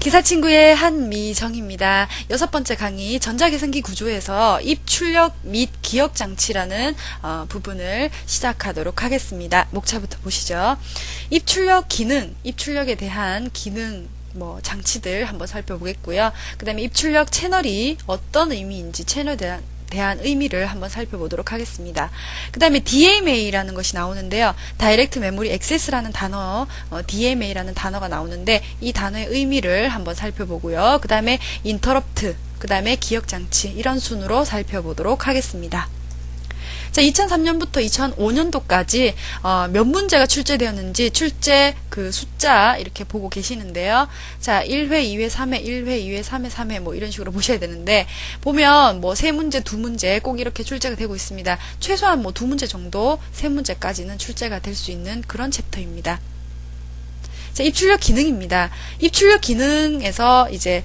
기사친구의 한미정입니다. 6번째 강의 전자계산기 구조에서 입출력 및 기억장치라는 부분을 시작하도록 하겠습니다. 목차부터 보시죠. 입출력 기능, 입출력에 대한 기능 장치들 한번 살펴보겠고요. 그 다음에 입출력 채널이 어떤 의미인지 채널에 대한 의미를 한번 살펴보도록 하겠습니다. 그 다음에 DMA라는 것이 나오는데요. 다이렉트 메모리 액세스라는 단어, DMA라는 단어가 나오는데 이 단어의 의미를 한번 살펴보고요. 그 다음에 인터럽트, 그 다음에 기억장치 이런 순으로 살펴보도록 하겠습니다. 자, 2003년부터 2005년도까지 몇 문제가 출제되었는지 출제 그 숫자 이렇게 보고 계시는데요. 자, 1회, 2회, 3회, 1회, 2회, 3회, 3회 뭐 이런 식으로 보셔야 되는데 보면 뭐 3문제, 2문제 꼭 이렇게 출제가 되고 있습니다. 최소한 뭐 2문제 정도, 3문제까지는 출제가 될 수 있는 그런 챕터입니다. 자, 입출력 기능입니다. 입출력 기능에서 이제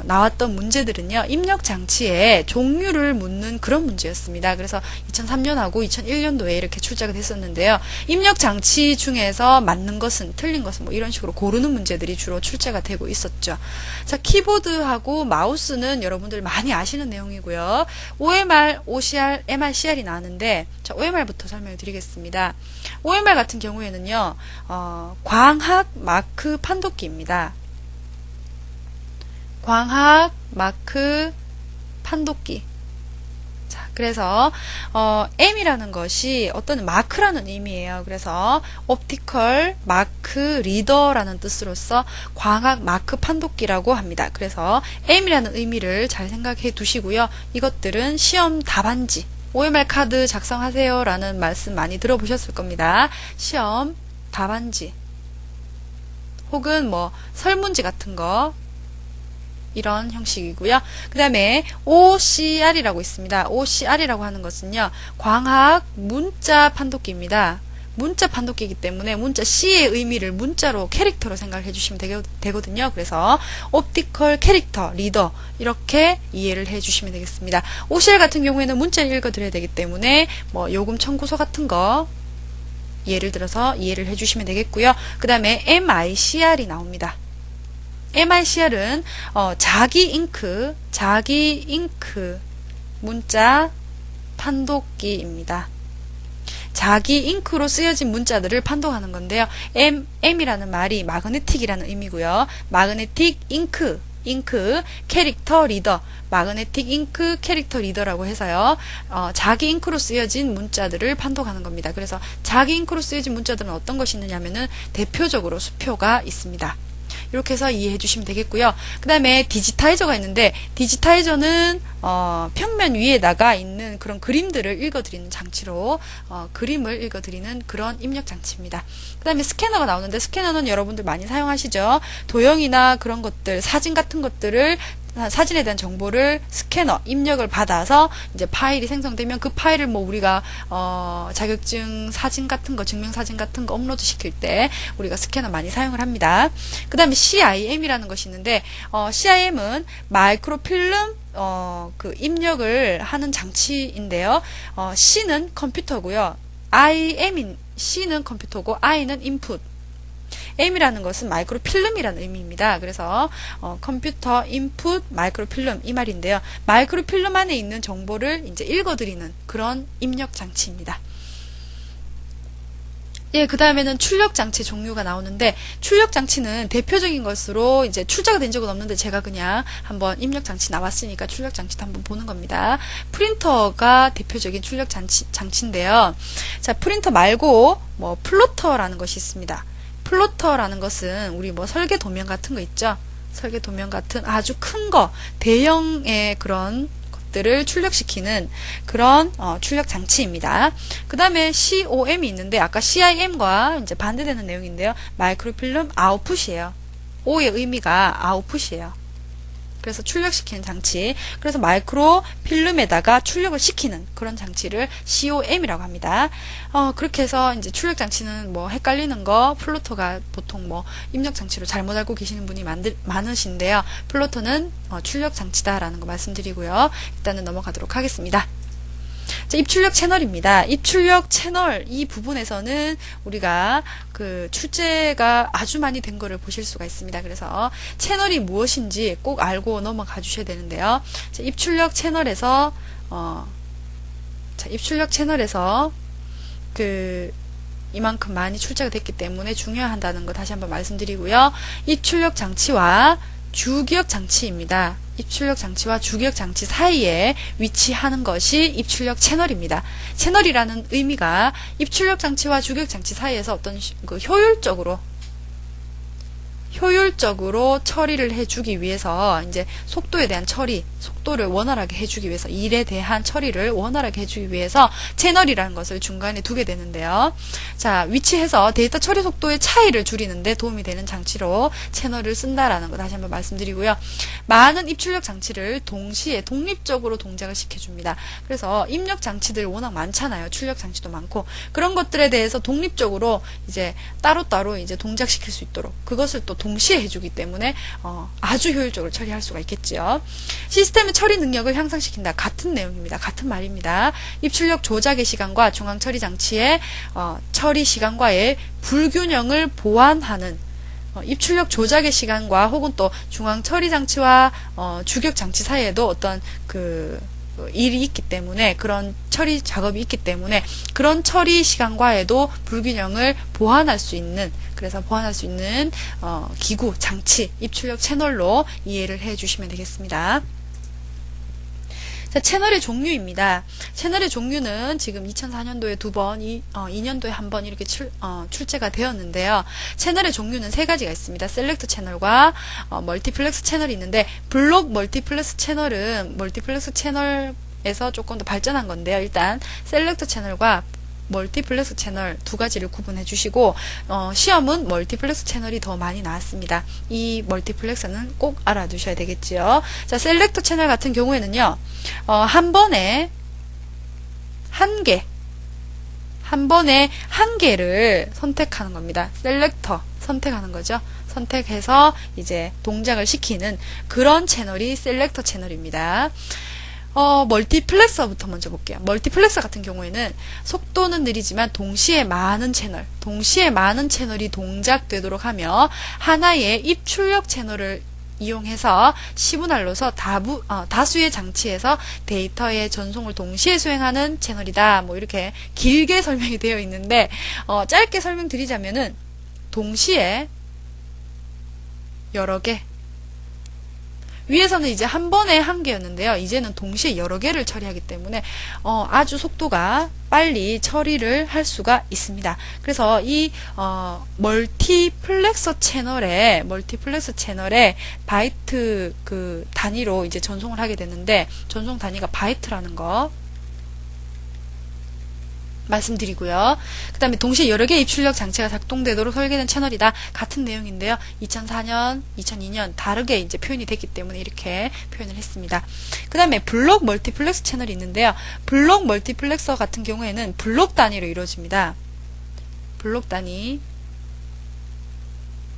나왔던 문제들은요. 입력 장치의 종류를 묻는 그런 문제였습니다. 그래서 2003년하고 2001년도에 이렇게 출제가 됐었는데요. 입력 장치 중에서 맞는 것은 틀린 것은 뭐 이런 식으로 고르는 문제들이 주로 출제가 되고 있었죠. 자, 키보드하고 마우스는 여러분들 많이 아시는 내용이고요. OMR, OCR, MR, CR이 나왔는데 자, OMR부터 설명을 드리겠습니다. OMR 같은 경우에는요. 광학 마크 판독기입니다. 광학 마크 판독기. 자, 그래서 M이라는 것이 어떤 마크라는 의미예요. 그래서 옵티컬 마크 리더라는 뜻으로서 광학 마크 판독기라고 합니다. 그래서 M이라는 의미를 잘 생각해 두시고요. 이것들은 시험 답안지 OMR 카드 작성하세요 라는 말씀 많이 들어보셨을 겁니다. 시험 답안지 혹은 뭐 설문지 같은 거 이런 형식이고요. 그 다음에 OCR이라고 있습니다. OCR이라고 하는 것은요. 광학 문자 판독기입니다. 문자 판독기이기 때문에 문자 C의 의미를 문자로 캐릭터로 생각해 주시면 되거든요. 그래서 옵티컬 캐릭터 리더 이렇게 이해를 해 주시면 되겠습니다. OCR 같은 경우에는 문자를 읽어 드려야 되기 때문에 뭐 요금 청구서 같은 거 예를 들어서 이해를 해주시면 되겠고요. 그 다음에 MICR이 나옵니다. MICR은 자기 잉크 문자 판독기입니다. 자기 잉크로 쓰여진 문자들을 판독하는 건데요. M이라는 말이 마그네틱이라는 의미고요. 마그네틱 잉크 캐릭터 리더, 마그네틱 잉크 캐릭터 리더라고 해서요. 자기 잉크로 쓰여진 문자들을 판독하는 겁니다. 그래서 자기 잉크로 쓰여진 문자들은 어떤 것이 있느냐면은 대표적으로 수표가 있습니다. 이렇게 해서 이해해 주시면 되겠고요. 그 다음에 디지타이저가 있는데 디지타이저는 평면 위에다가 있는 그런 그림들을 읽어드리는 장치로 그림을 읽어드리는 그런 입력 장치입니다. 그 다음에 스캐너가 나오는데 스캐너는 여러분들 많이 사용하시죠. 도형이나 그런 것들, 사진 같은 것들을 사진에 대한 정보를 스캐너 입력을 받아서 이제 파일이 생성되면 그 파일을 뭐 우리가 자격증 사진 같은 거, 증명사진 같은 거 업로드 시킬 때 우리가 스캐너 많이 사용을 합니다. 그 다음에 CIM이라는 것이 있는데 CIM은 마이크로필름 그 입력을 하는 장치인데요. C는 컴퓨터고요. C는 컴퓨터고 I는 인풋. M이라는 것은 마이크로필름이라는 의미입니다. 그래서 컴퓨터 인풋 마이크로필름 이 말인데요. 마이크로필름 안에 있는 정보를 이제 읽어드리는 그런 입력 장치입니다. 예, 그 다음에는 출력 장치 종류가 나오는데 출력 장치는 대표적인 것으로 이제 출제가 된 적은 없는데 제가 그냥 한번 입력 장치 나왔으니까 출력 장치도 한번 보는 겁니다. 프린터가 대표적인 출력 장치인데요. 자, 프린터 말고 뭐 플로터라는 것이 있습니다. 플로터라는 것은 우리 뭐 설계 도면 같은 거 있죠. 설계 도면 같은 아주 큰 거, 대형의 그런 것들을 출력시키는 그런 출력 장치입니다. 그 다음에 COM이 있는데 아까 CIM과 이제 반대되는 내용인데요. 마이크로필름 아웃풋이에요. O의 의미가 아웃풋이에요. 그래서 출력시키는 장치. 그래서 마이크로 필름에다가 출력을 시키는 그런 장치를 COM이라고 합니다. 그렇게 해서 이제 출력 장치는 뭐 헷갈리는 거, 플로터가 보통 뭐 입력 장치로 잘못 알고 계시는 분이 많으신데요. 플로터는 출력 장치다라는 거 말씀드리고요. 일단은 넘어가도록 하겠습니다. 자, 입출력 채널입니다. 입출력 채널 이 부분에서는 우리가 그 출제가 아주 많이 된 거를 보실 수가 있습니다. 그래서 채널이 무엇인지 꼭 알고 넘어가 주셔야 되는데요. 자, 입출력 채널에서 그 이만큼 많이 출제가 됐기 때문에 중요하다는 거 다시 한번 말씀드리고요. 입출력 장치와 주기억 장치입니다. 입출력 장치와 주기억 장치 사이에 위치하는 것이 입출력 채널입니다. 채널이라는 의미가 입출력 장치와 주기억 장치 사이에서 어떤 그 효율적으로 처리를 해주기 위해서 이제 속도에 대한 처리, 속도를 원활하게 해주기 위해서 일에 대한 처리를 원활하게 해주기 위해서 채널이라는 것을 중간에 두게 되는데요. 자, 위치해서 데이터 처리 속도의 차이를 줄이는데 도움이 되는 장치로 채널을 쓴다라는 거 다시 한번 말씀드리고요. 많은 입출력 장치를 동시에 독립적으로 동작을 시켜줍니다. 그래서 입력 장치들 워낙 많잖아요. 출력 장치도 많고 그런 것들에 대해서 독립적으로 이제 따로따로 이제 동작시킬 수 있도록 그것을 또 동시에 해주기 때문에 아주 효율적으로 처리할 수가 있겠죠. 시스템의 처리 능력을 향상시킨다. 같은 내용입니다. 같은 말입니다. 입출력 조작의 시간과 중앙 처리 장치의 처리 시간과의 불균형을 보완하는 입출력 조작의 시간과 혹은 또 중앙 처리 장치와 주기억 장치 사이에도 어떤 그 일이 있기 때문에 그런 처리 작업이 있기 때문에 그런 처리 시간과에도 불균형을 보완할 수 있는 기구, 장치, 입출력 채널로 이해를 해 주시면 되겠습니다. 자, 채널의 종류입니다. 채널의 종류는 지금 2004년도에 2번, 2년도에 1번 이렇게 출제가 되었는데요. 채널의 종류는 3가지가 있습니다. 셀렉트 채널과 멀티플렉스 채널이 있는데 블록 멀티플렉스 채널은 멀티플렉스 채널에서 조금 더 발전한 건데요. 일단 셀렉트 채널과 멀티플렉스 채널 두 가지를 구분해 주시고 시험은 멀티플렉스 채널이 더 많이 나왔습니다. 이 멀티플렉스는 꼭 알아두셔야 되겠지요. 자, 셀렉터 채널 같은 경우에는요. 한 번에 한 개를 선택하는 겁니다. 셀렉터 선택하는 거죠. 선택해서 이제 동작을 시키는 그런 채널이 셀렉터 채널입니다. 멀티플렉서부터 먼저 볼게요. 멀티플렉서 같은 경우에는 속도는 느리지만 동시에 많은 채널이 동작되도록 하며 하나의 입출력 채널을 이용해서 시분할로서 다수의 장치에서 데이터의 전송을 동시에 수행하는 채널이다. 뭐 이렇게 길게 설명이 되어 있는데 짧게 설명드리자면은 동시에 여러 개 위에서는 이제 한 번에 한 개였는데요. 이제는 동시에 여러 개를 처리하기 때문에 아주 속도가 빨리 처리를 할 수가 있습니다. 그래서 이 멀티플렉서 채널에 바이트 그 단위로 이제 전송을 하게 되는데 전송 단위가 바이트라는 거 말씀드리고요. 그 다음에 동시에 여러 개의 입출력 장치가 작동되도록 설계된 채널이다. 같은 내용인데요. 2004년, 2002년 다르게 이제 표현이 됐기 때문에 이렇게 표현을 했습니다. 그 다음에 블록 멀티플렉스 채널이 있는데요. 블록 멀티플렉서 같은 경우에는 블록 단위로 이루어집니다. 블록 단위.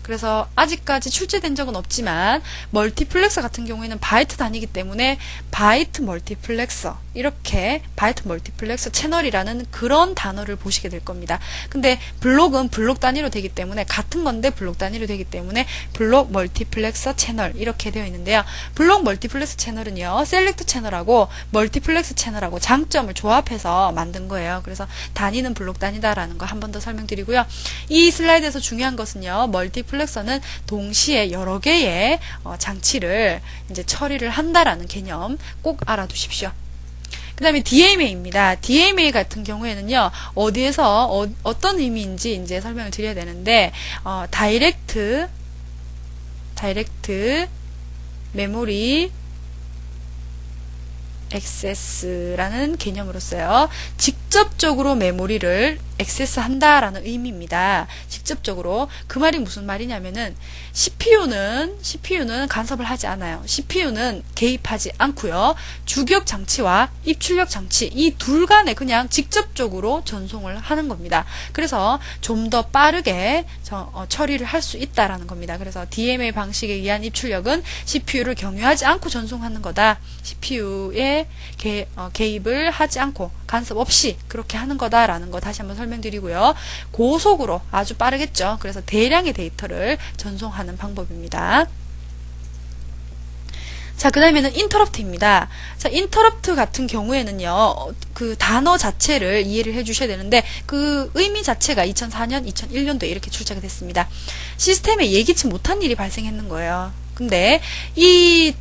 그래서 아직까지 출제된 적은 없지만 멀티플렉서 같은 경우에는 바이트 단위이기 때문에 바이트 멀티플렉서 이렇게 바이트 멀티플렉서 채널이라는 그런 단어를 보시게 될 겁니다. 근데 블록은 블록 단위로 되기 때문에 같은 건데 블록 단위로 되기 때문에 블록 멀티플렉서 채널 이렇게 되어 있는데요. 블록 멀티플렉서 채널은요. 셀렉트 채널하고 멀티플렉스 채널하고 장점을 조합해서 만든 거예요. 그래서 단위는 블록 단위다라는 거 한 번 더 설명드리고요. 이 슬라이드에서 중요한 것은요. 멀티플렉서는 동시에 여러 개의 장치를 이제 처리를 한다라는 개념 꼭 알아두십시오. 그 다음에 DMA입니다. DMA 같은 경우에는요, 어디에서 어떤 의미인지 이제 설명을 드려야 되는데, 다이렉트 메모리 액세스라는 개념으로서요. 직접적으로 메모리를 액세스한다라는 의미입니다. 직접적으로. 그 말이 무슨 말이냐면은 CPU는 간섭을 하지 않아요. CPU는 개입하지 않고요. 주기억 장치와 입출력 장치 이 둘 간에 그냥 직접적으로 전송을 하는 겁니다. 그래서 좀 더 빠르게 처리를 할 수 있다라는 겁니다. 그래서 DMA 방식에 의한 입출력은 CPU를 경유하지 않고 전송하는 거다. CPU에 개입을 하지 않고 간섭 없이 그렇게 하는 거다라는 거 다시 한번 설명드리고요. 고속으로 아주 빠르겠죠. 그래서 대량의 데이터를 전송하는 방법입니다. 자, 그 다음에는 interrupt입니다. 자, interrupt 같은 경우에는요, 그 단어 자체를 이해를 해 주셔야 되는데, 그 의미 자체가 2004년, 2001년도에 이렇게 출제가 됐습니다. 시스템에 예기치 못한 일이 발생했는 거예요. 근데, 이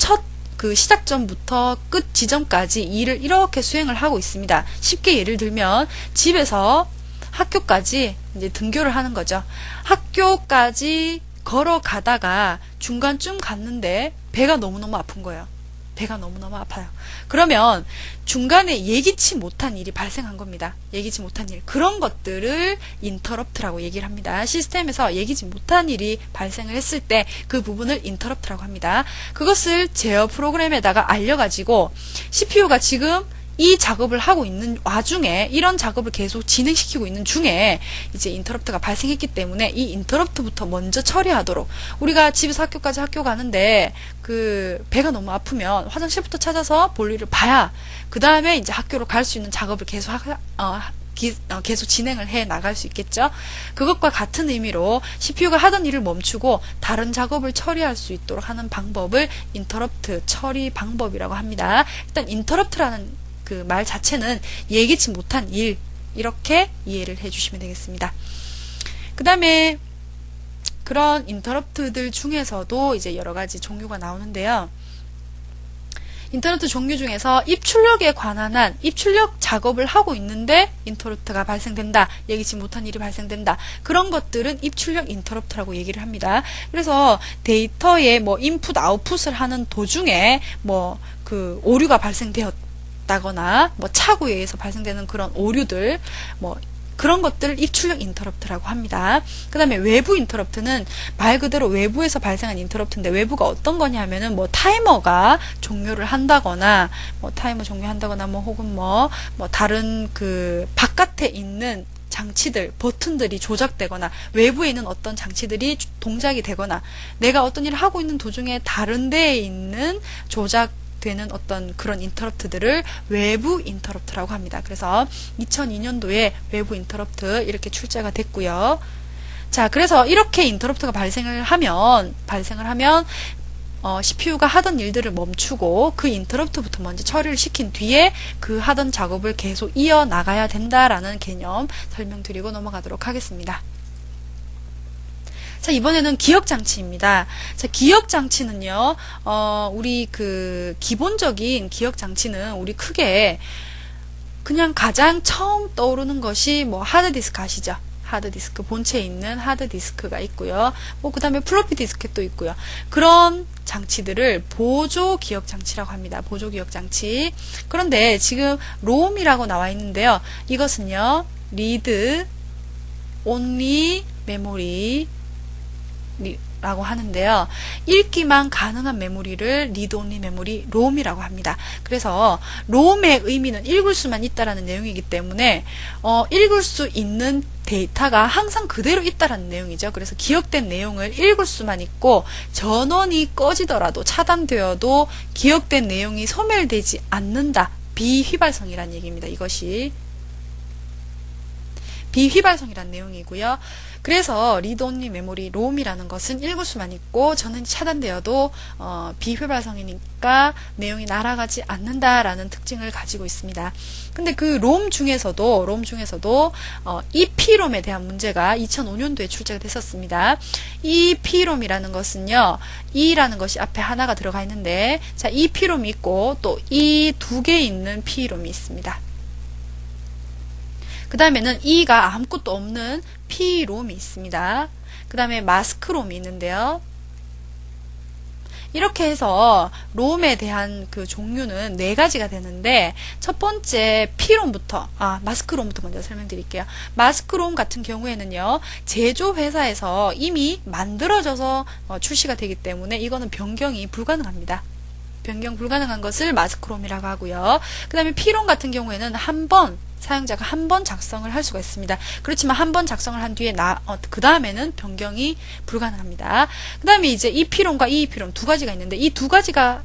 그 시작점부터 끝 지점까지 일을 이렇게 수행을 하고 있습니다. 쉽게 예를 들면, 집에서 학교까지 이제 등교를 하는 거죠. 학교까지 걸어가다가 중간쯤 갔는데 배가 너무너무 아픈 거예요. 배가 너무너무 아파요. 그러면 중간에 예기치 못한 일이 발생한 겁니다. 예기치 못한 일. 그런 것들을 인터럽트라고 얘기를 합니다. 시스템에서 예기치 못한 일이 발생을 했을 때 그 부분을 인터럽트라고 합니다. 그것을 제어 프로그램에다가 알려가지고 CPU가 지금 이 작업을 하고 있는 와중에 이런 작업을 계속 진행시키고 있는 중에 이제 인터럽트가 발생했기 때문에 이 인터럽트부터 먼저 처리하도록 우리가 집에서 학교까지 학교 가는데 그 배가 너무 아프면 화장실부터 찾아서 볼일을 봐야 그 다음에 이제 학교로 갈 수 있는 작업을 계속 계속 진행을 해 나갈 수 있겠죠. 그것과 같은 의미로 CPU가 하던 일을 멈추고 다른 작업을 처리할 수 있도록 하는 방법을 인터럽트 처리 방법이라고 합니다. 일단 인터럽트라는 그 말 자체는 예기치 못한 일 이렇게 이해를 해주시면 되겠습니다. 그 다음에 그런 인터럽트들 중에서도 이제 여러 가지 종류가 나오는데요. 인터럽트 종류 중에서 입출력에 관한 한 입출력 작업을 하고 있는데 인터럽트가 발생된다. 예기치 못한 일이 발생된다. 그런 것들은 입출력 인터럽트라고 얘기를 합니다. 그래서 데이터의 뭐 인풋 아웃풋을 하는 도중에 뭐 그 오류가 발생되었다거나 뭐 착오에 의해서 발생되는 그런 오류들 뭐 그런 것들을 입출력 인터럽트라고 합니다. 그 다음에 외부 인터럽트는 말 그대로 외부에서 발생한 인터럽트인데 외부가 어떤 거냐 하면은 뭐 타이머가 종료를 한다거나 뭐 타이머 종료한다거나 뭐 혹은 뭐 다른 그 바깥에 있는 장치들, 버튼들이 조작되거나 외부에 있는 어떤 장치들이 동작이 되거나 내가 어떤 일을 하고 있는 도중에 다른 데에 있는 조작되는 어떤 그런 인터럽트들을 외부 인터럽트라고 합니다. 그래서 2002년도에 외부 인터럽트 이렇게 출제가 됐고요. 자, 그래서 이렇게 인터럽트가 발생을 하면 CPU가 하던 일들을 멈추고 그 인터럽트부터 먼저 처리를 시킨 뒤에 그 하던 작업을 계속 이어나가야 된다라는 개념 설명드리고 넘어가도록 하겠습니다. 자, 이번에는 기억장치입니다. 자, 기억장치는요, 우리 그 기본적인 기억장치는 우리 크게 그냥 가장 처음 떠오르는 것이 뭐 하드디스크 아시죠? 하드디스크, 본체에 있는 하드디스크가 있고요. 뭐 그 다음에 플로피 디스켓도 있고요. 그런 장치들을 보조 기억장치라고 합니다. 보조 기억장치. 그런데 지금 롬이라고 나와 있는데요. 이것은요, 리드 온리 메모리 라고 하는데요. 읽기만 가능한 메모리를 리드 온리 메모리 롬이라고 합니다. 그래서 롬의 의미는 읽을 수만 있다라는 내용이기 때문에 읽을 수 있는 데이터가 항상 그대로 있다라는 내용이죠. 그래서 기억된 내용을 읽을 수만 있고 전원이 꺼지더라도 차단되어도 기억된 내용이 소멸되지 않는다. 비휘발성이라는 얘기입니다. 이것이 비휘발성이라는 내용이고요. 그래서 리드 온리 메모리 롬이라는 것은 읽을 수만 있고 전원이 차단되어도 비휘발성이니까 내용이 날아가지 않는다라는 특징을 가지고 있습니다. 근데 그 롬 중에서도 EPROM에 대한 문제가 2005년도에 출제가 됐었습니다. EPROM이라는 것은요, E라는 것이 앞에 하나가 들어가 있는데, 자, EPROM이 있고 또 E 두 개 있는 PROM이 있습니다. 그 다음에는 E가 아무것도 없는 P롬이 있습니다. 그 다음에 마스크롬이 있는데요. 이렇게 해서 롬에 대한 그 종류는 4가지가 되는데 첫 번째 P롬부터 마스크롬부터 먼저 설명드릴게요. 마스크롬 같은 경우에는요, 제조회사에서 이미 만들어져서 출시가 되기 때문에 이거는 변경이 불가능합니다. 변경 불가능한 것을 마스크롬이라고 하고요. 그 다음에 P롬 같은 경우에는 사용자가 한 번 작성을 할 수가 있습니다. 그렇지만 한 번 작성을 한 뒤에 그 다음에는 변경이 불가능합니다. 그 다음에 이제 EPROM과 EEPROM 두 가지가 있는데 이 두 가지가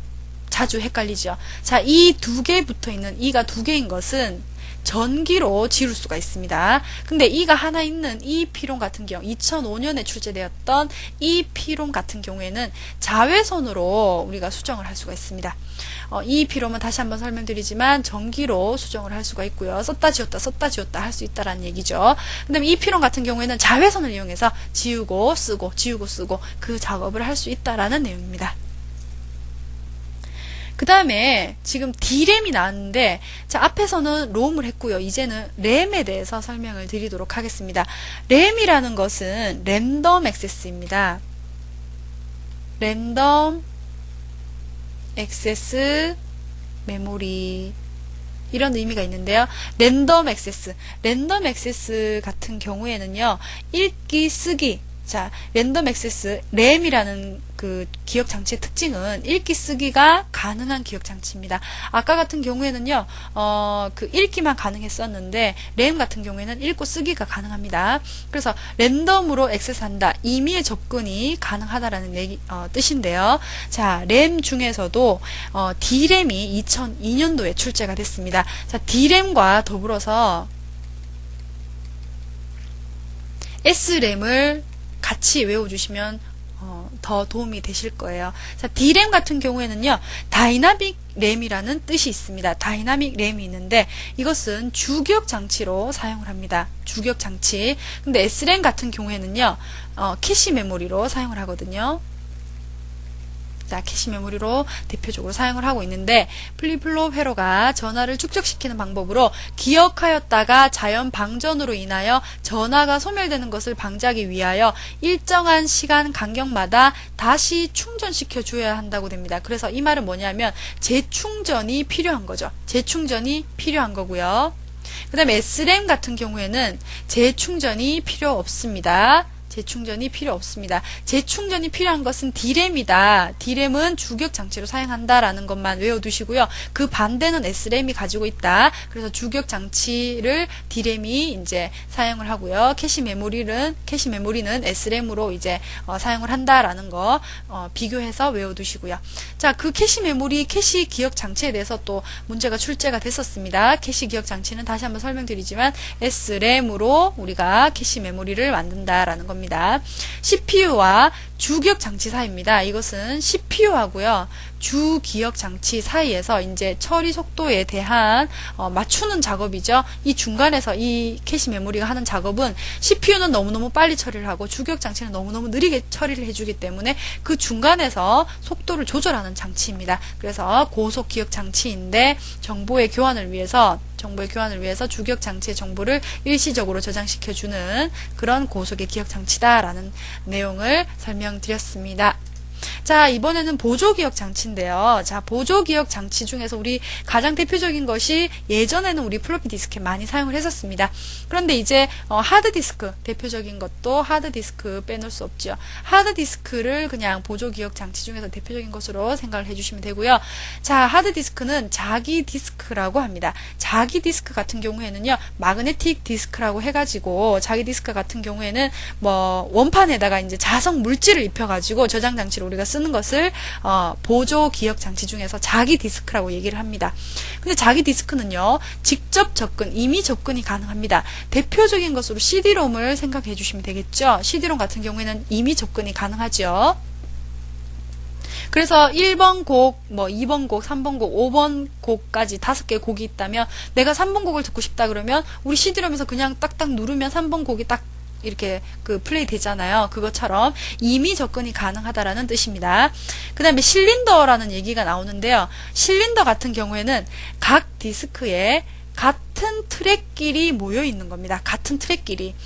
자주 헷갈리죠. 자, 이 두 개 붙어 있는 E가 두 개인 것은 전기로 지울 수가 있습니다. 근데 이가 하나 있는 이 P론 같은 경우 2005년에 출제되었던 이 P론 같은 경우에는 자외선으로 우리가 수정을 할 수가 있습니다. 이 P론은 다시 한번 설명드리지만 전기로 수정을 할 수가 있고요. 썼다 지웠다 할 수 있다라는 얘기죠. 그다음에 이 P론 같은 경우에는 자외선을 이용해서 지우고 쓰고 그 작업을 할 수 있다라는 내용입니다. 그 다음에 지금 D램이 나왔는데, 자, 앞에서는 롬을 했고요. 이제는 램에 대해서 설명을 드리도록 하겠습니다. 램이라는 것은 랜덤 액세스입니다. 랜덤 액세스 메모리, 이런 의미가 있는데요. 랜덤 액세스 같은 경우에는요, 읽기, 쓰기. 자, 랜덤 액세스, 램이라는 그 기억 장치의 특징은 읽기 쓰기가 가능한 기억 장치입니다. 아까 같은 경우에는요, 그 읽기만 가능했었는데 램 같은 경우에는 읽고 쓰기가 가능합니다. 그래서 랜덤으로 액세스한다, 임의의 접근이 가능하다라는 뜻인데요. 자, 램 중에서도 D램이 2002년도에 출제가 됐습니다. 자, D램과 더불어서 S램을 같이 외워주시면 더 도움이 되실 거예요. 자, D램 같은 경우에는요, 다이나믹 램이라는 뜻이 있습니다. 다이나믹 램이 있는데 이것은 주기억 장치로 사용을 합니다. 주기억 장치. 근데 S램 같은 경우에는요, 캐시 메모리로 사용을 하거든요. 자, 캐시 메모리로 대표적으로 사용을 하고 있는데, 플립플롭 회로가 전화를 축적시키는 방법으로 기억하였다가 자연 방전으로 인하여 전화가 소멸되는 것을 방지하기 위하여 일정한 시간 간격마다 다시 충전시켜 줘야 한다고 됩니다. 그래서 이 말은 뭐냐면 재충전이 필요한 거죠. 재충전이 필요한 거고요. 그 다음에 S램 같은 경우에는 재충전이 필요 없습니다. 재충전이 필요 없습니다. 재충전이 필요한 것은 D램이다. D램은 주기억 장치로 사용한다라는 것만 외워두시고요. 그 반대는 S램이 가지고 있다. 그래서 주기억 장치를 D램이 이제 사용을 하고요. 캐시 메모리는 S램으로 이제 사용을 한다라는 거 비교해서 외워두시고요. 자, 그 캐시 메모리, 캐시 기억 장치에 대해서 또 문제가 출제가 됐었습니다. 캐시 기억 장치는 다시 한번 설명드리지만 S램으로 우리가 캐시 메모리를 만든다라는 겁니다. CPU와 주기억 장치 사이입니다. 이것은 CPU하고요, 주기억 장치 사이에서 이제 처리 속도에 대한 맞추는 작업이죠. 이 중간에서 이 캐시 메모리가 하는 작업은 CPU는 너무너무 빨리 처리를 하고 주기억 장치는 너무너무 느리게 처리를 해주기 때문에 그 중간에서 속도를 조절하는 장치입니다. 그래서 고속 기억 장치인데 정보의 교환을 위해서 주기억 장치의 정보를 일시적으로 저장시켜주는 그런 고속의 기억 장치다라는 내용을 설명드렸습니다. 자, 이번에는 보조기억 장치인데요. 자, 보조기억 장치 중에서 우리 가장 대표적인 것이 예전에는 우리 플로피 디스크에 많이 사용을 했었습니다. 그런데 이제 하드디스크, 대표적인 것도 하드디스크 빼놓을 수 없죠. 하드디스크를 그냥 보조기억 장치 중에서 대표적인 것으로 생각을 해주시면 되고요. 자, 하드디스크는 자기 디스크라고 합니다. 자기 디스크 같은 경우에는요, 마그네틱 디스크라고 해가지고 자기 디스크 같은 경우에는 뭐 원판에다가 이제 자석 물질을 입혀가지고 저장 장치로 우리가 쓰는 것을 보조 기억 장치 중에서 자기 디스크라고 얘기를 합니다. 근데 자기 디스크는요, 직접 접근, 임의 접근이 가능합니다. 대표적인 것으로 CD롬을 생각해 주시면 되겠죠. CD롬 같은 경우에는 임의 접근이 가능하죠. 그래서 1번 곡, 뭐 2번 곡, 3번 곡, 5번 곡까지 5개의 곡이 있다면 내가 3번 곡을 듣고 싶다 그러면 우리 CD롬에서 그냥 딱딱 누르면 3번 곡이 딱 이렇게 그 플레이 되잖아요. 그것처럼 임의 접근이 가능하다라는 뜻입니다. 그 다음에 실린더라는 얘기가 나오는데요. 실린더 같은 경우에는 각 디스크에 같은 트랙끼리 모여 있는 겁니다. 같은 트랙끼리.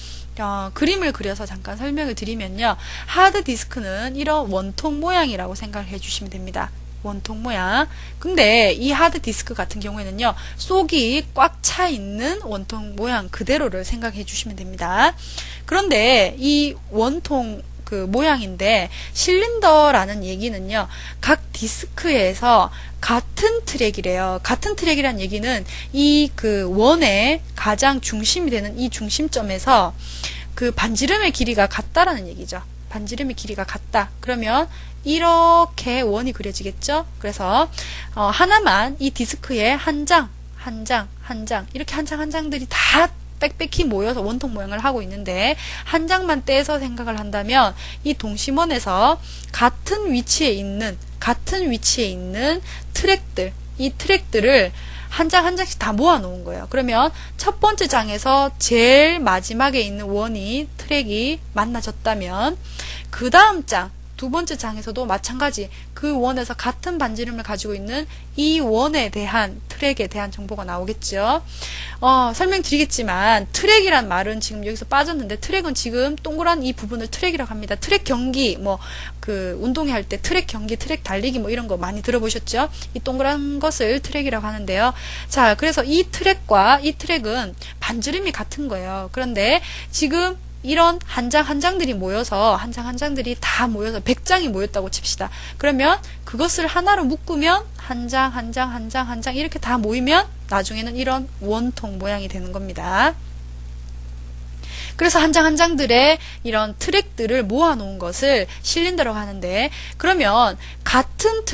그림을 그려서 잠깐 설명을 드리면요. 하드디스크는 이런 원통 모양이라고 생각을 해주시면 됩니다. 원통 모양. 근데 이 하드디스크 같은 경우에는요, 속이 꽉 차 있는 원통 모양 그대로를 생각해 주시면 됩니다. 그런데 이 원통 그 모양인데 실린더라는 얘기는요, 각 디스크에서 같은 트랙이래요. 같은 트랙이란 얘기는 이 그 원의 가장 중심이 되는 이 중심점에서 그 반지름의 길이가 같다라는 얘기죠. 반지름의 길이가 같다. 그러면 이렇게 원이 그려지겠죠. 그래서 하나만 이 디스크에 한 한 장, 한 장, 이렇게 한 장 한 장들이 다 빽빽히 모여서 원통 모양을 하고 있는데, 한 장만 떼서 생각을 한다면 이 동심원에서 같은 위치에 있는 트랙들, 이 트랙들을 한 장 한 장씩 다 모아 놓은 거예요. 그러면 첫 번째 장에서 제일 마지막에 있는 원이 트랙이 만나졌다면 그 다음 장, 두 번째 장에서도 마찬가지 그 원에서 같은 반지름을 가지고 있는 이 원에 대한 트랙에 대한 정보가 나오겠죠. 설명드리겠지만 트랙이란 말은 지금 여기서 빠졌는데, 트랙은 지금 동그란 이 부분을 트랙이라고 합니다. 트랙 경기, 운동회 할 때 트랙 경기, 트랙 달리기 이런 거 많이 들어보셨죠? 이 동그란 것을 트랙이라고 하는데요. 자, 그래서 이 트랙과 이 트랙은 반지름이 같은 거예요. 그런데 지금 이런 한 장 한 장들이 모여서, 한 장 한 장들이 다 모여서 100장이 모였다고 칩시다. 그러면 그것을 하나로 묶으면 한 장 한 장 한 장 한 장 이렇게 다 모이면 나중에는 이런 원통 모양이 되는 겁니다. 그래서 한 장 한 장들의 이런 트랙들을 모아 놓은 것을 실린더라고 하는데, 그러면 같은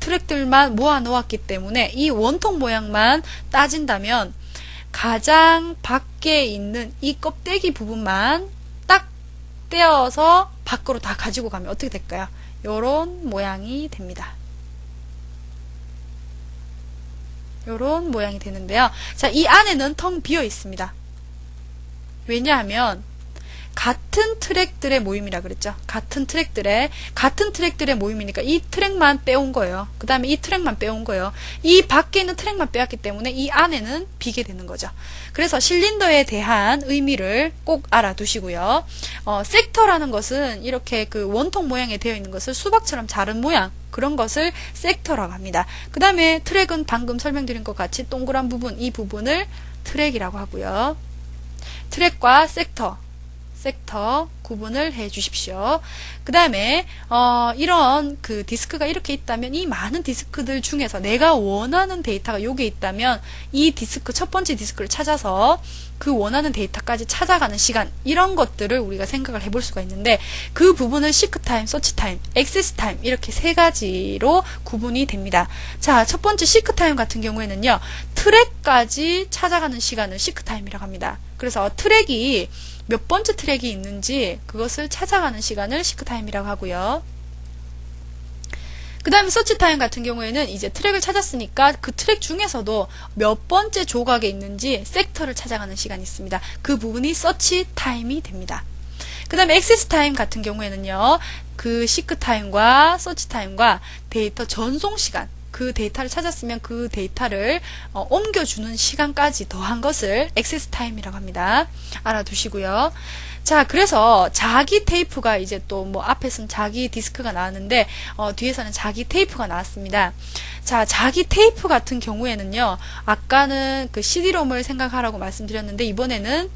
트랙들만 모아 놓았기 때문에 이 원통 모양만 따진다면 가장 밖에 있는 이 껍데기 부분만 딱 떼어서 밖으로 다 가지고 가면 어떻게 될까요? 요런 모양이 됩니다. 요런 모양이 되는데요. 자, 이 안에는 텅 비어 있습니다. 왜냐하면 같은 트랙들의 모임이라 그랬죠. 같은 트랙들의 모임이니까 이 트랙만 빼온 거예요. 그 다음에 이 트랙만 빼온 거예요. 이 밖에 있는 트랙만 빼왔기 때문에 이 안에는 비게 되는 거죠. 그래서 실린더에 대한 의미를 꼭 알아두시고요. 섹터라는 것은 이렇게 그 원통 모양에 되어 있는 것을 수박처럼 자른 모양, 그런 것을 섹터라고 합니다. 그 다음에 트랙은 방금 설명드린 것 같이 동그란 부분, 이 부분을 트랙이라고 하고요. 트랙과 섹터 구분을 해 주십시오. 그 다음에 이런 그 디스크가 이렇게 있다면, 이 많은 디스크들 중에서 내가 원하는 데이터가 여기에 있다면 이 디스크, 첫 번째 디스크를 찾아서 그 원하는 데이터까지 찾아가는 시간, 이런 것들을 우리가 생각을 해볼 수가 있는데, 그 부분을 시크타임, 서치타임, 액세스타임 이렇게 세 가지로 구분이 됩니다. 자, 첫 번째 시크타임 같은 경우에는요, 트랙까지 찾아가는 시간을 시크타임이라고 합니다. 그래서 트랙이 몇 번째 트랙이 있는지 그것을 찾아가는 시간을 시크타임이라고 하고요. 그 다음에 서치타임 같은 경우에는 이제 트랙을 찾았으니까 그 트랙 중에서도 몇 번째 조각에 있는지 섹터를 찾아가는 시간이 있습니다. 그 부분이 서치타임이 됩니다. 그 다음에 액세스타임 같은 경우에는요, 그 시크타임과 서치타임과 데이터 전송 시간, 그 데이터를 찾았으면 그 데이터를 옮겨주는 시간까지 더한 것을 액세스 타임이라고 합니다. 알아두시고요. 자, 그래서 자기 테이프가 이제 또 앞에서는 자기 디스크가 나왔는데 뒤에서는 자기 테이프가 나왔습니다. 자, 자기 테이프 같은 경우에는요, 아까는 그 CD롬을 생각하라고 말씀드렸는데, 이번에는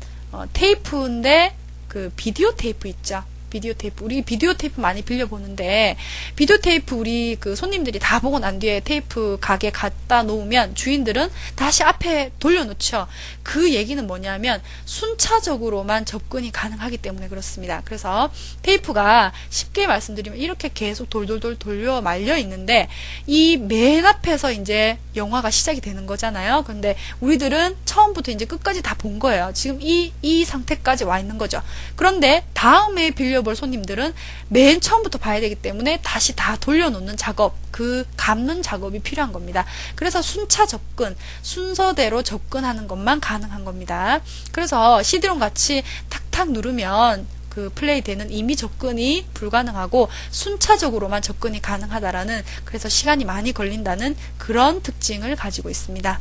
테이프인데 그 비디오 테이프 있죠. 비디오 테이프, 우리 비디오 테이프 많이 빌려보는데, 비디오 테이프 우리 그 손님들이 다 보고 난 뒤에 테이프 가게 갖다 놓으면 주인들은 다시 앞에 돌려놓죠. 그 얘기는 뭐냐면 순차적으로만 접근이 가능하기 때문에 그렇습니다. 그래서 테이프가 쉽게 말씀드리면 이렇게 계속 돌돌돌 돌려 말려 있는데, 이 맨 앞에서 이제 영화가 시작이 되는 거잖아요. 근데 우리들은 처음부터 이제 끝까지 다 본 거예요. 지금 이 상태까지 와 있는 거죠. 그런데 다음에 빌려볼 손님들은 맨 처음부터 봐야 되기 때문에 다시 다 돌려놓는 작업, 그 감는 작업이 필요한 겁니다. 그래서 순차 접근, 순서대로 접근하는 것만 가능한 겁니다. 그래서 CD롬 같이 탁탁 누르면 그 플레이 되는 이미 접근이 불가능하고 순차적으로만 접근이 가능하다라는, 그래서 시간이 많이 걸린다는 그런 특징을 가지고 있습니다.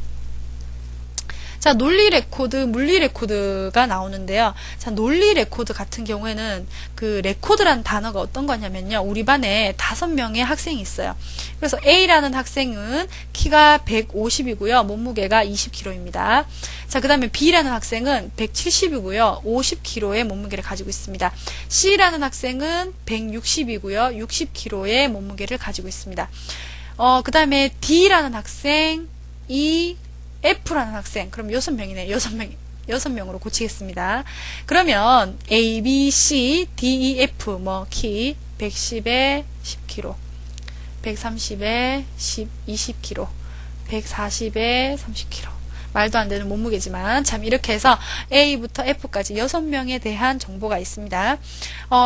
자, 논리 레코드, 물리 레코드가 나오는데요. 자, 논리 레코드 같은 경우에는 그 레코드라는 단어가 어떤 거냐면요, 우리 반에 5명의 학생이 있어요. 그래서 A라는 학생은 키가 150이고요. 몸무게가 20kg입니다. 자, 그 다음에 B라는 학생은 170이고요. 50kg의 몸무게를 가지고 있습니다. C라는 학생은 160이고요. 60kg의 몸무게를 가지고 있습니다. 그 다음에 D라는 학생, F라는 학생, 그럼 6명이네. 6명으로 고치겠습니다. 그러면 A, B, C, D, E, F, 키 110에 10kg, 130에 20kg, 140에 30kg. 말도 안 되는 몸무게지만 참 이렇게 해서 A부터 F까지 6명에 대한 정보가 있습니다.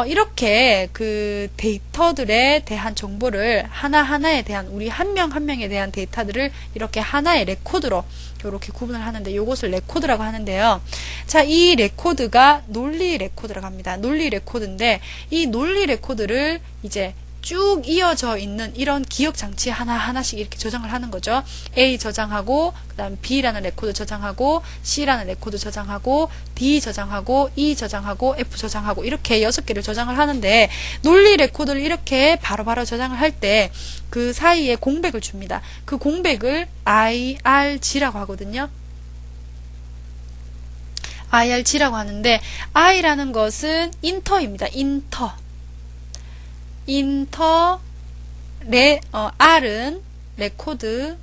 이렇게 그 데이터들에 대한 정보를 하나하나에 대한 우리 한 명 한 명에 대한 데이터들을 이렇게 하나의 레코드로 이렇게 구분을 하는데 요것을 레코드라고 하는데요. 자, 이 레코드가 논리 레코드라고 합니다. 논리 레코드인데 이 논리 레코드를 이제 쭉 이어져 있는 이런 기억 장치 하나하나씩 이렇게 저장을 하는 거죠. A 저장하고, 그 다음 B라는 레코드 저장하고, C라는 레코드 저장하고, D 저장하고, E 저장하고, F 저장하고, 이렇게 6개를 저장을 하는데, 논리 레코드를 이렇게 바로바로 저장을 할 때, 그 사이에 공백을 줍니다. 그 공백을 IRG라고 하거든요. IRG라고 하는데, I라는 것은 인터입니다. R은 레코드,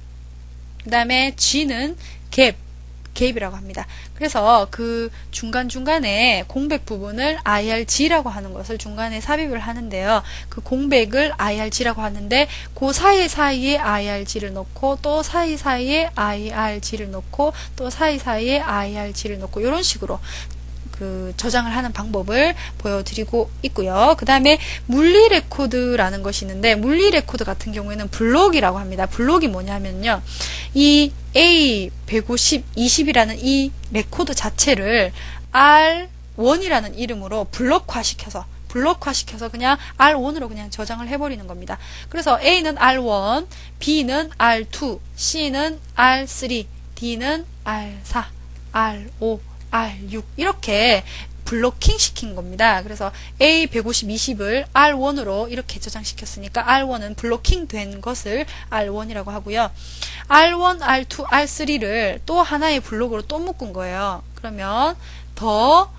그 다음에 G는 갭이라고 합니다. 그래서 그 중간중간에 공백 부분을 IRG라고 하는 것을 중간에 삽입을 하는데요. 그 공백을 IRG라고 하는데 그 사이사이에 IRG를 넣고 또 사이사이에 IRG를 넣고 또 사이사이에 IRG를 넣고 이런 식으로 그 저장을 하는 방법을 보여드리고 있고요. 그 다음에 물리 레코드라는 것이 있는데 물리 레코드 같은 경우에는 블록이라고 합니다. 블록이 뭐냐면요. 이 A150, 20이라는 이 레코드 자체를 R1이라는 이름으로 블록화시켜서 그냥 R1으로 그냥 저장을 해버리는 겁니다. 그래서 A는 R1, B는 R2, C는 R3, D는 R4, R5, R6 이렇게 블로킹 시킨 겁니다. 그래서 A150, 20을 R1으로 이렇게 저장시켰으니까 R1은 블로킹 된 것을 R1이라고 하고요. R1, R2, R3를 또 하나의 블록으로 또 묶은 거예요. 그러면 더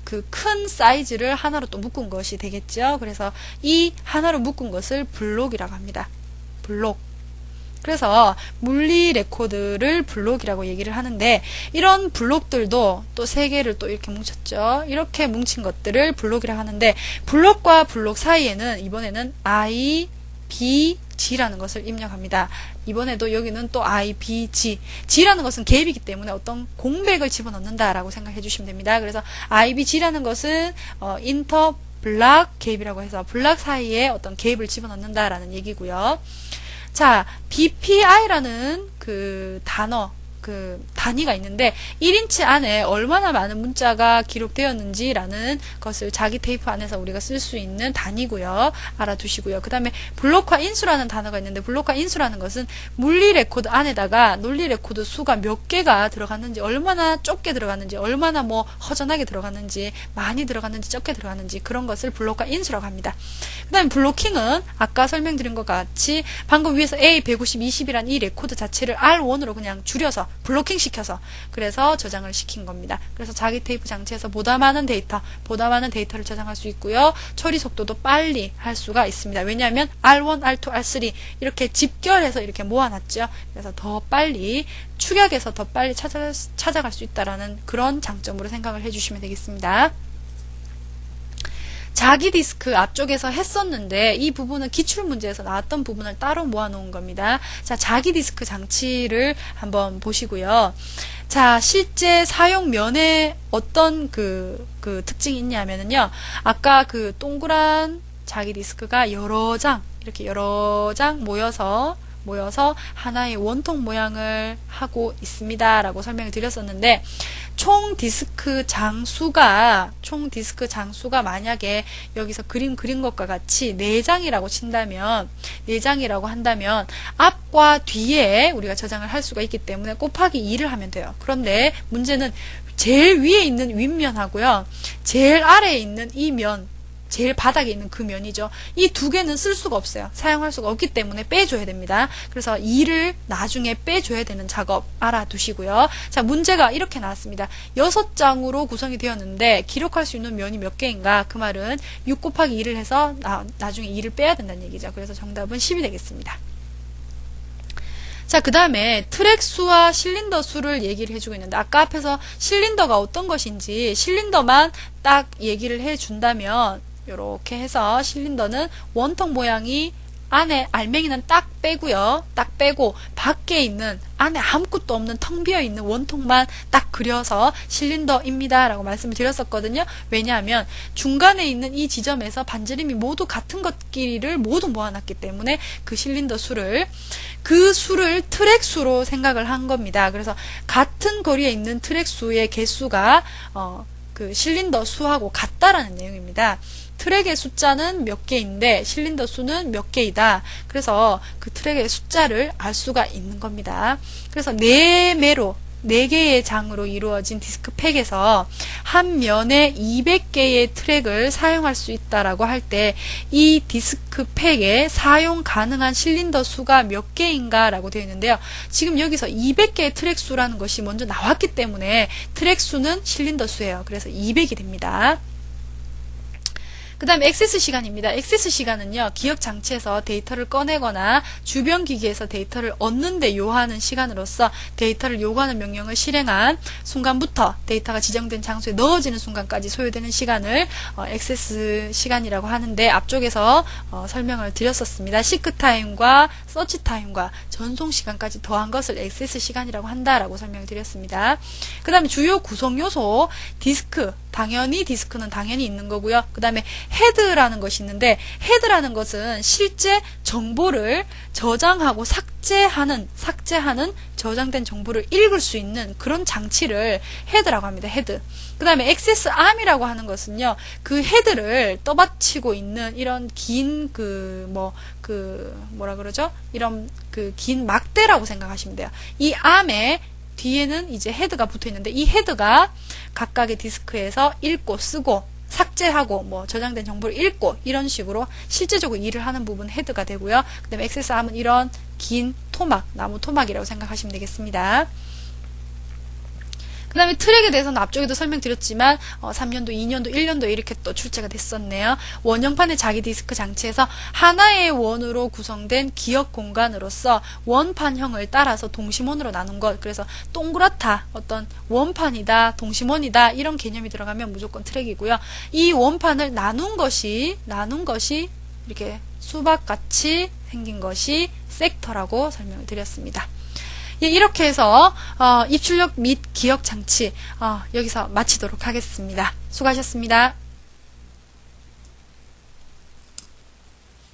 그 큰 사이즈를 하나로 또 묶은 것이 되겠죠. 그래서 이 하나로 묶은 것을 블록이라고 합니다. 블록. 그래서 물리 레코드를 블록이라고 얘기를 하는데 이런 블록들도 또 3개를 또 이렇게 뭉쳤죠. 이렇게 뭉친 것들을 블록이라고 하는데 블록과 블록 사이에는 이번에는 I, B, G라는 것을 입력합니다. 이번에도 여기는 또 I, B, G. G라는 것은 갭이기 때문에 어떤 공백을 집어넣는다라고 생각해 주시면 됩니다. 그래서 I, B, G라는 것은 인터 블락 갭이라고 해서 블락 사이에 어떤 갭을 집어넣는다라는 얘기고요. 자, BPI라는 그 단위가 있는데 1인치 안에 얼마나 많은 문자가 기록되었는지라는 것을 자기 테이프 안에서 우리가 쓸 수 있는 단위고요. 알아두시고요. 그 다음에 블록화 인수라는 단어가 있는데 블록화 인수라는 것은 물리 레코드 안에다가 논리 레코드 수가 몇 개가 들어갔는지, 얼마나 좁게 들어갔는지, 얼마나 뭐 허전하게 들어갔는지, 많이 들어갔는지 적게 들어갔는지 그런 것을 블록화 인수라고 합니다. 그 다음에 블로킹은 아까 설명드린 것 같이 방금 위에서 A150, 20이란 이 레코드 자체를 R1으로 그냥 줄여서 블로킹 시켜서 그래서 저장을 시킨 겁니다. 그래서 자기 테이프 장치에서 보다 많은 데이터를 저장할 수 있고요. 처리 속도도 빨리 할 수가 있습니다. 왜냐하면 R1, R2, R3 이렇게 집결해서 이렇게 모아놨죠. 그래서 더 빨리 축약해서 더 빨리 찾아갈 수 있다라는 그런 장점으로 생각을 해주시면 되겠습니다. 자기 디스크 앞쪽에서 했었는데 이 부분은 기출문제에서 나왔던 부분을 따로 모아놓은 겁니다. 자, 자기 디스크 장치를 한번 보시고요. 자, 실제 사용면에 어떤 그 특징이 있냐면요. 아까 그 동그란 자기 디스크가 이렇게 여러 장 모여서 하나의 원통 모양을 하고 있습니다. 라고 설명을 드렸었는데 총 디스크 장수가 만약에 여기서 그린 것과 같이 4장이라고 친다면 4장이라고 한다면 앞과 뒤에 우리가 저장을 할 수가 있기 때문에 곱하기 2를 하면 돼요. 그런데 문제는 제일 위에 있는 윗면하고요. 제일 아래에 있는 이 면, 제일 바닥에 있는 그 면이죠. 이 2개는 쓸 수가 없어요. 사용할 수가 없기 때문에 빼줘야 됩니다. 그래서 2를 나중에 빼줘야 되는 작업 알아두시고요. 자, 문제가 이렇게 나왔습니다. 6장으로 구성이 되었는데 기록할 수 있는 면이 몇 개인가? 그 말은 6 곱하기 2를 해서 나중에 2를 빼야 된다는 얘기죠. 그래서 정답은 10이 되겠습니다. 자, 그 다음에 트랙 수와 실린더 수를 얘기를 해주고 있는데 아까 앞에서 실린더가 어떤 것인지 실린더만 딱 얘기를 해준다면 이렇게 해서 실린더는 원통 모양이 안에 알맹이는 딱 빼고요. 딱 빼고 밖에 있는 안에 아무것도 없는 텅 비어 있는 원통만 딱 그려서 실린더입니다 라고 말씀을 드렸었거든요. 왜냐하면 중간에 있는 이 지점에서 반지름이 모두 같은 것끼리를 모두 모아놨기 때문에 그 실린더 수를 트랙 수로 생각을 한 겁니다. 그래서 같은 거리에 있는 트랙 수의 개수가 그 실린더 수하고 같다라는 내용입니다. 트랙의 숫자는 몇 개인데 실린더 수는 몇 개이다. 그래서 그 트랙의 숫자를 알 수가 있는 겁니다. 그래서 4개의 장으로 이루어진 디스크팩에서 한 면에 200개의 트랙을 사용할 수 있다라고 할 때 이 디스크팩에 사용 가능한 실린더 수가 몇 개인가 라고 되어 있는데요. 지금 여기서 200개의 트랙 수라는 것이 먼저 나왔기 때문에 트랙 수는 실린더 수예요. 그래서 200이 됩니다. 그 다음에 액세스 시간입니다. 액세스 시간은요, 기억 장치에서 데이터를 꺼내거나 주변 기기에서 데이터를 얻는 데 요하는 시간으로서 데이터를 요구하는 명령을 실행한 순간부터 데이터가 지정된 장소에 넣어지는 순간까지 소요되는 시간을 액세스 시간이라고 하는데, 앞쪽에서 설명을 드렸었습니다. 시크 타임과 서치 타임과 전송 시간까지 더한 것을 액세스 시간이라고 한다라고 설명을 드렸습니다. 그 다음에 주요 구성 요소, 디스크, 당연히 디스크는 당연히 있는 거고요. 그 다음에 헤드라는 것이 있는데, 헤드라는 것은 실제 정보를 저장하고 삭제하는 저장된 정보를 읽을 수 있는 그런 장치를 헤드라고 합니다. 헤드. 그 다음에 액세스 암이라고 하는 것은요, 그 헤드를 떠받치고 있는 이런 긴 이런 그 긴 막대라고 생각하시면 돼요. 이 암에 뒤에는 이제 헤드가 붙어 있는데, 이 헤드가 각각의 디스크에서 읽고 쓰고 삭제하고 저장된 정보를 읽고 이런 식으로 실제적으로 일을 하는 부분 헤드가 되고요. 그 다음에 액세스 암은 이런 긴 토막, 나무 토막이라고 생각하시면 되겠습니다. 그 다음에 트랙에 대해서는 앞쪽에도 설명드렸지만 3년도, 2년도, 1년도 이렇게 또 출제가 됐었네요. 원형판의 자기 디스크 장치에서 하나의 원으로 구성된 기억 공간으로서 원판형을 따라서 동심원으로 나눈 것, 그래서 동그랗다, 어떤 원판이다, 동심원이다 이런 개념이 들어가면 무조건 트랙이고요. 이 원판을 나눈 것이 이렇게 수박같이 생긴 것이 섹터라고 설명을 드렸습니다. 예, 이렇게 해서 입출력 및 기억 장치 여기서 마치도록 하겠습니다. 수고하셨습니다.